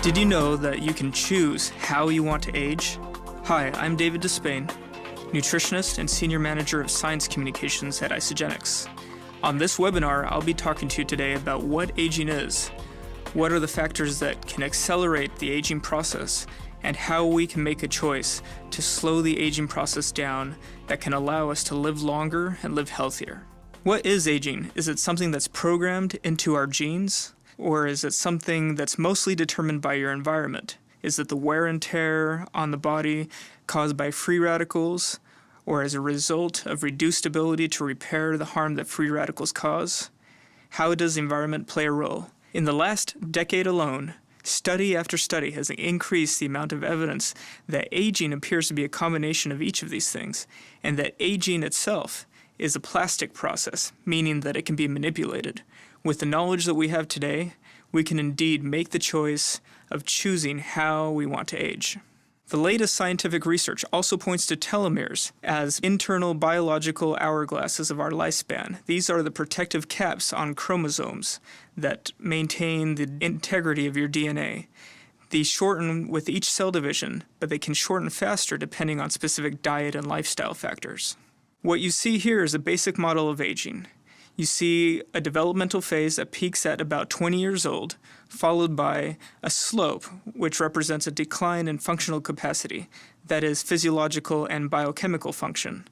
Did you know that you can choose how you want to age? Hi, I'm David Despain, nutritionist and senior manager of science communications at Isagenesis. On this webinar, I'll be talking to you today about what aging is, what are the factors that can accelerate the aging process, and how we can make a choice to slow the aging process down that can allow us to live longer and live healthier. What is aging? Is it something that's programmed into our genes? Or is it something that's mostly determined by your environment? Is it the wear and tear on the body caused by free radicals, or as a result of reduced ability to repair the harm that free radicals cause? How does the environment play a role? In the last decade alone, study after study has increased the amount of evidence that aging appears to be a combination of each of these things, and that aging itself is a plastic process, meaning that it can be manipulated. With the knowledge that we have today, we can indeed make the choice of choosing how we want to age. The latest scientific research also points to telomeres as internal biological hourglasses of our lifespan. These are the protective caps on chromosomes that maintain the integrity of your DNA. These shorten with each cell division, but they can shorten faster depending on specific diet and lifestyle factors. What you see here is a basic model of aging. You see a developmental phase that peaks at about 20 years old, followed by a slope, which represents a decline in functional capacity, that is, physiological and biochemical function.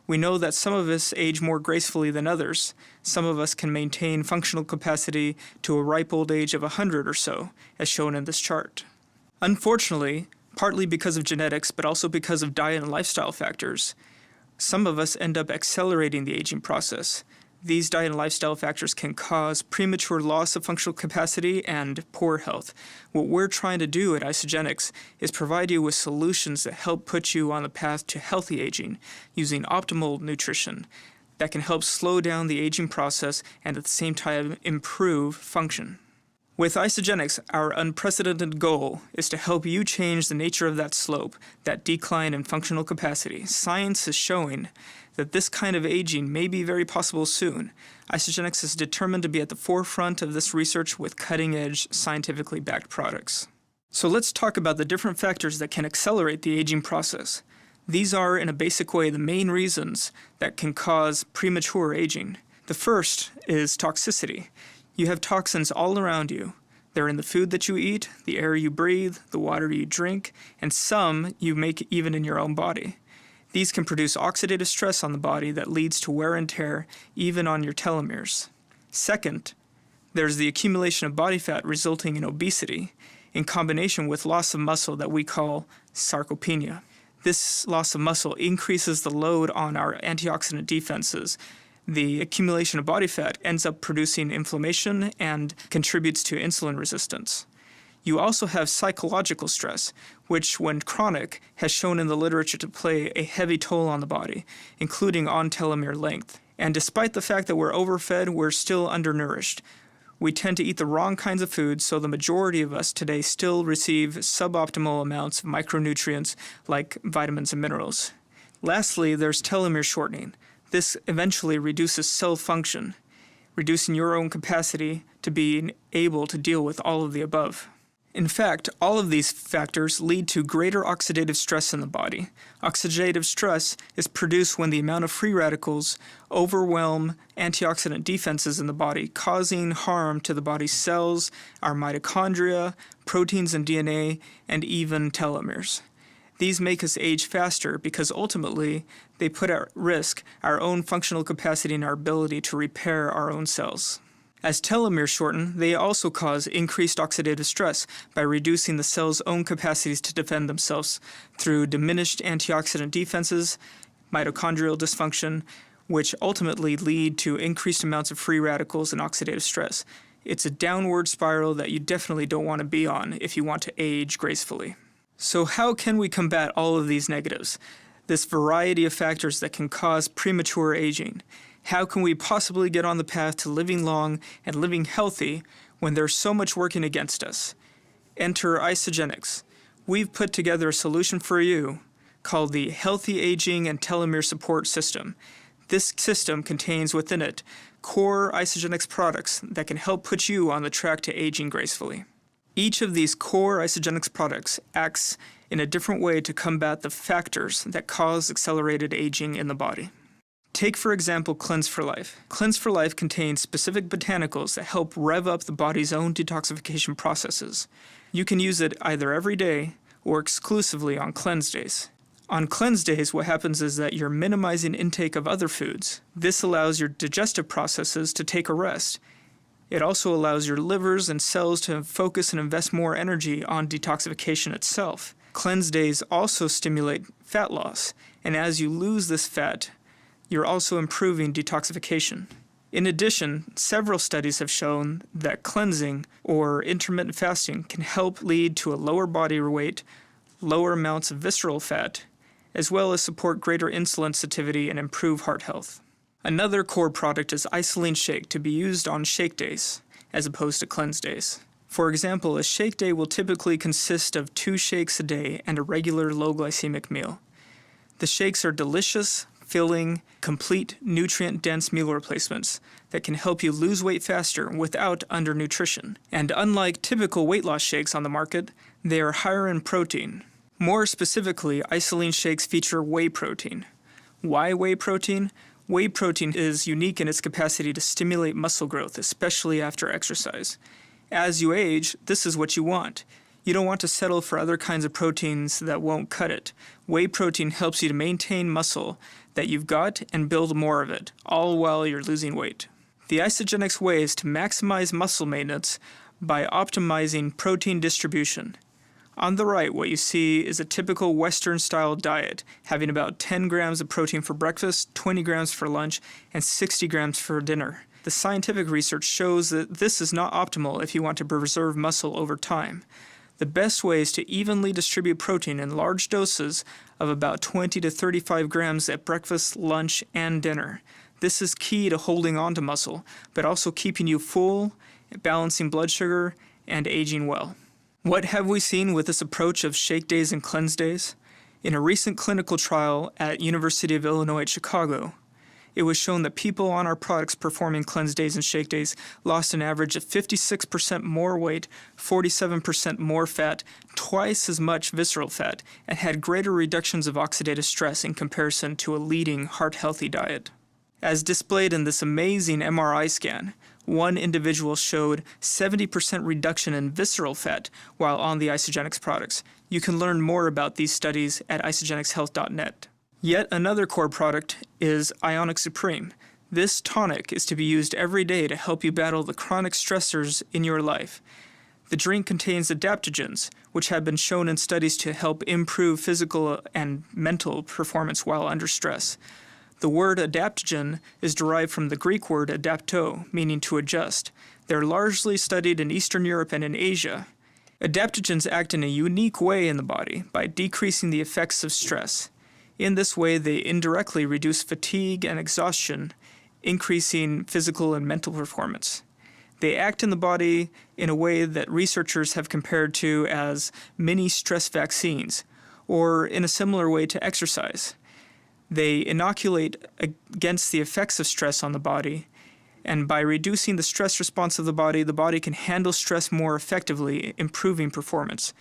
We know that some of us age more gracefully than others. Some of us can maintain functional capacity to a ripe old age of 100 or so, as shown in this chart. Unfortunately, partly because of genetics, but also because of diet and lifestyle factors, some of us end up accelerating the aging process. These diet and lifestyle factors can cause premature loss of functional capacity and poor health. What we're trying to do at Isagenesis is provide you with solutions that help put you on the path to healthy aging using optimal nutrition that can help slow down the aging process and at the same time improve function. With Isagenesis, our unprecedented goal is to help you change the nature of that slope, that decline in functional capacity. Science is showing that this kind of aging may be very possible soon. Isagenesis is determined to be at the forefront of this research with cutting-edge, scientifically backed products. So let's talk about the different factors that can accelerate the aging process. These are, in a basic way, the main reasons that can cause premature aging. The first is toxicity. You have toxins all around you. They're in the food that you eat, the air you breathe, the water you drink, and some you make even in your own body. These can produce oxidative stress on the body that leads to wear and tear, even on your telomeres. Second, there's the accumulation of body fat resulting in obesity, in combination with loss of muscle that we call sarcopenia. This loss of muscle increases the load on our antioxidant defenses. The accumulation of body fat ends up producing inflammation and contributes to insulin resistance. You also have psychological stress, which, when chronic, has shown in the literature to play a heavy toll on the body, including on telomere length. And despite the fact that we're overfed, we're still undernourished. We tend to eat the wrong kinds of foods, so the majority of us today still receive suboptimal amounts of micronutrients like vitamins and minerals. Lastly, there's telomere shortening. This eventually reduces cell function, reducing your own capacity to be able to deal with all of the above. In fact, all of these factors lead to greater oxidative stress in the body. Oxidative stress is produced when the amount of free radicals overwhelm antioxidant defenses in the body, causing harm to the body's cells, our mitochondria, proteins and DNA, and even telomeres. These make us age faster because ultimately they put at risk our own functional capacity and our ability to repair our own cells. As telomeres shorten, they also cause increased oxidative stress by reducing the cell's own capacities to defend themselves through diminished antioxidant defenses, mitochondrial dysfunction, which ultimately lead to increased amounts of free radicals and oxidative stress. It's a downward spiral that you definitely don't want to be on if you want to age gracefully. So how can we combat all of these negatives, this variety of factors that can cause premature aging? How can we possibly get on the path to living long and living healthy when there's so much working against us? Enter Isagenesis. We've put together a solution for you called the Healthy Aging and Telomere Support System. This system contains within it core Isagenesis products that can help put you on the track to aging gracefully. Each of these core Isagenesis products acts in a different way to combat the factors that cause accelerated aging in the body. Take, for example, Cleanse for Life. Cleanse for Life contains specific botanicals that help rev up the body's own detoxification processes. You can use it either every day or exclusively on cleanse days. On cleanse days, what happens is that you're minimizing intake of other foods. This allows your digestive processes to take a rest. It also allows your livers and cells to focus and invest more energy on detoxification itself. Cleanse days also stimulate fat loss, and as you lose this fat, you're also improving detoxification. In addition, several studies have shown that cleansing or intermittent fasting can help lead to a lower body weight, lower amounts of visceral fat, as well as support greater insulin sensitivity and improve heart health. Another core product is Isolene Shake to be used on shake days, as opposed to cleanse days. For example, a shake day will typically consist of 2 shakes a day and a regular low glycemic meal. The shakes are delicious, filling, complete, nutrient-dense meal replacements that can help you lose weight faster without undernutrition. And unlike typical weight loss shakes on the market, they are higher in protein. More specifically, Isolene Shakes feature whey protein. Why whey protein? Whey protein is unique in its capacity to stimulate muscle growth, especially after exercise. As you age, this is what you want. You don't want to settle for other kinds of proteins that won't cut it. Whey protein helps you to maintain muscle that you've got and build more of it, all while you're losing weight. The Isagenesis way is to maximize muscle maintenance by optimizing protein distribution. On the right, what you see is a typical Western-style diet, having about 10 grams of protein for breakfast, 20 grams for lunch, and 60 grams for dinner. The scientific research shows that this is not optimal if you want to preserve muscle over time. The best way is to evenly distribute protein in large doses of about 20 to 35 grams at breakfast, lunch, and dinner. This is key to holding on to muscle, but also keeping you full, balancing blood sugar, and aging well. What have we seen with this approach of shake days and cleanse days? In a recent clinical trial at University of Illinois at Chicago, it was shown that people on our products performing cleanse days and shake days lost an average of 56% more weight, 47% more fat, twice as much visceral fat, and had greater reductions of oxidative stress in comparison to a leading heart-healthy diet. As displayed in this amazing MRI scan, one individual showed 70% reduction in visceral fat while on the Isagenesis products. You can learn more about these studies at isagenecshealth.net. Yet another core product is Ionic Supreme. This tonic is to be used every day to help you battle the chronic stressors in your life. The drink contains adaptogens, which have been shown in studies to help improve physical and mental performance while under stress. The word adaptogen is derived from the Greek word adapto, meaning to adjust. They're largely studied in Eastern Europe and in Asia. Adaptogens act in a unique way in the body by decreasing the effects of stress. In this way, they indirectly reduce fatigue and exhaustion, increasing physical and mental performance. They act in the body in a way that researchers have compared to as mini stress vaccines, or in a similar way to exercise. They inoculate against the effects of stress on the body, and by reducing the stress response of the body can handle stress more effectively, improving performance.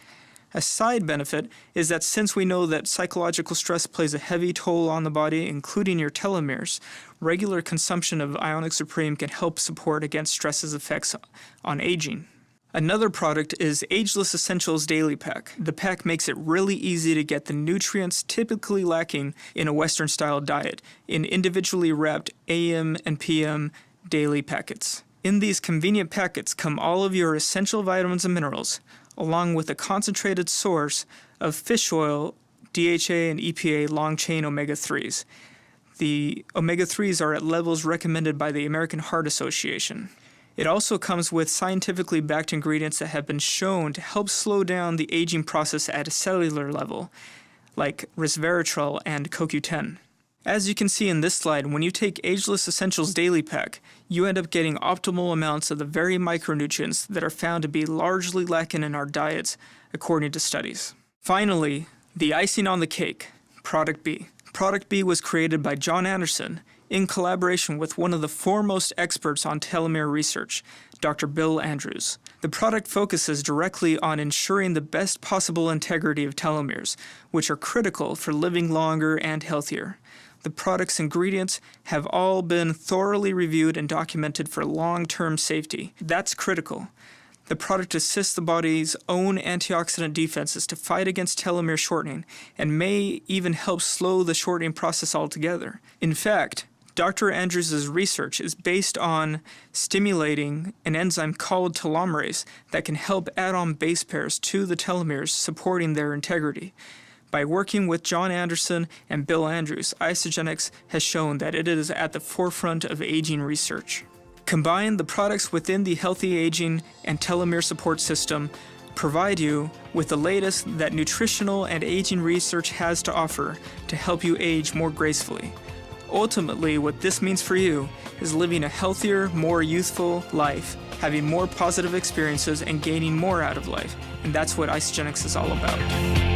A side benefit is that since we know that psychological stress plays a heavy toll on the body, including your telomeres, regular consumption of Ionic Supreme can help support against stress's effects on aging. Another product is Ageless Essentials Daily Pack. The pack makes it really easy to get the nutrients typically lacking in a Western-style diet in individually wrapped AM and PM daily packets. In these convenient packets come all of your essential vitamins and minerals, along with a concentrated source of fish oil, DHA, and EPA long-chain omega-3s. The omega-3s are at levels recommended by the American Heart Association. It also comes with scientifically backed ingredients that have been shown to help slow down the aging process at a cellular level, like resveratrol and CoQ10. As you can see in this slide, when you take Ageless Essentials Daily Pack, you end up getting optimal amounts of the very micronutrients that are found to be largely lacking in our diets, according to studies. Finally, the icing on the cake, Product B. Product B was created by John Anderson in collaboration with one of the foremost experts on telomere research, Dr. Bill Andrews. The product focuses directly on ensuring the best possible integrity of telomeres, which are critical for living longer and healthier. The product's ingredients have all been thoroughly reviewed and documented for long-term safety. That's critical. The product assists the body's own antioxidant defenses to fight against telomere shortening and may even help slow the shortening process altogether. In fact, Dr. Andrews' research is based on stimulating an enzyme called telomerase that can help add on base pairs to the telomeres, supporting their integrity. By working with John Anderson and Bill Andrews, Isagenesis has shown that it is at the forefront of aging research. Combine the products within the healthy aging and telomere support system provide you with the latest that nutritional and aging research has to offer to help you age more gracefully. Ultimately, what this means for you is living a healthier, more youthful life, having more positive experiences, and gaining more out of life. And that's what Isagenesis is all about.